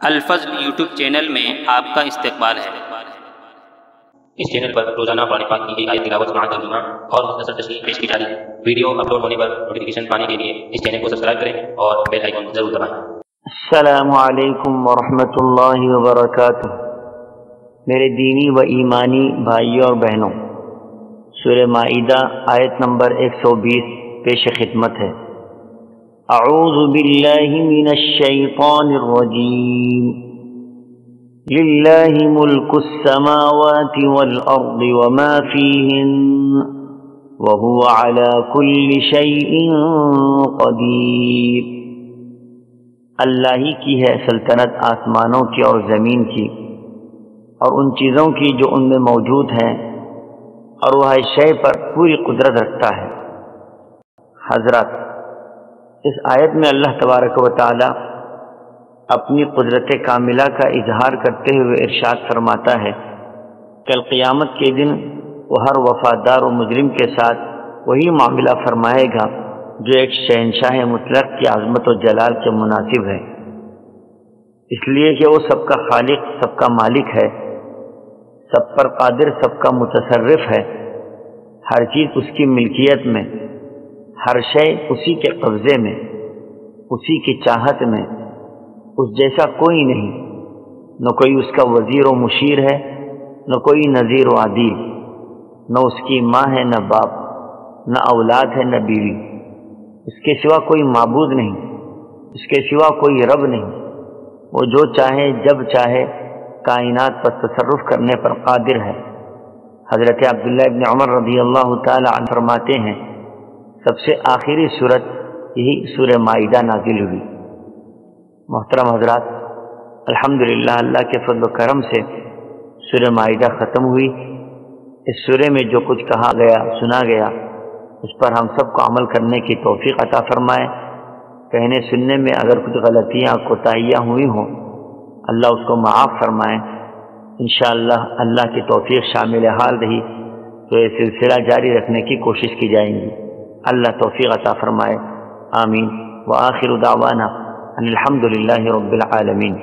الفضل YouTube channel میں آپ کا استقبال ہے۔ اس چینل پر روزانہ قرآن پاک کی ایک آیت تلاوت سماعت ترجمہ اور مختصر تشریح پیش کی جا رہی ہے۔ ویڈیو اپلوڈ ہونے پر نوٹیفیکیشن پانے کے لیے اس چینل کو سبسکرائب کریں اور بیل آئیکن ضرور دبائیں۔ السلام علیکم ورحمۃ اللہ وبرکاتہ۔ میرے دینی و ایمانی بھائیوں اور بہنوں، سورہ مائدہ آیت نمبر 120 پیش خدمت ہے۔ اعوذ باللہ من الشیطان الرجیم، للہ ملک السماوات والارض وما فیہن وہو علی کل شیء قدیر۔ اللہ ہی کی ہے سلطنت آسمانوں کی اور زمین کی اور ان چیزوں کی جو ان میں موجود ہیں، اور وہ ہر شے پر پوری قدرت رکھتا ہے۔ حضرات، اس آیت میں اللہ تبارک و تعالی اپنی قدرت کاملہ کا اظہار کرتے ہوئے ارشاد فرماتا ہے کہ قیامت کے دن وہ ہر وفادار و مجرم کے ساتھ وہی معاملہ فرمائے گا جو ایک شہنشاہ مطلق کی عظمت و جلال کے مناسب ہے، اس لیے کہ وہ سب کا خالق، سب کا مالک ہے، سب پر قادر، سب کا متصرف ہے۔ ہر چیز اس کی ملکیت میں، ہر شے اسی کے قبضے میں، اسی کی چاہت میں، اس جیسا کوئی نہیں، نہ کوئی اس کا وزیر و مشیر ہے، نہ کوئی نظیر و عدیل، نہ اس کی ماں ہے، نہ باپ، نہ اولاد ہے، نہ بیوی۔ اس کے سوا کوئی معبود نہیں، اس کے سوا کوئی رب نہیں۔ وہ جو چاہے جب چاہے کائنات پر تصرف کرنے پر قادر ہے۔ حضرت عبداللہ ابن عمر رضی اللہ تعالی عنہ فرماتے ہیں، سب سے آخری سورت یہی سورہ مائدہ نازل ہوئی۔ محترم حضرات، الحمدللہ اللہ کے فضل و کرم سے سورہ مائدہ ختم ہوئی۔ اس سورہ میں جو کچھ کہا گیا، سنا گیا، اس پر ہم سب کو عمل کرنے کی توفیق عطا فرمائے۔ کہنے سننے میں اگر کچھ غلطیاں، کوتاہیاں ہوئی ہوں، اللہ اس کو معاف فرمائے۔ انشاءاللہ اللہ کی توفیق شامل حال رہی تو یہ سلسلہ جاری رکھنے کی کوشش کی جائیں گی۔ اللہ توفیق عطا فرمائے، آمین۔ وآخر دعوانا ان الحمدللہ رب العالمین۔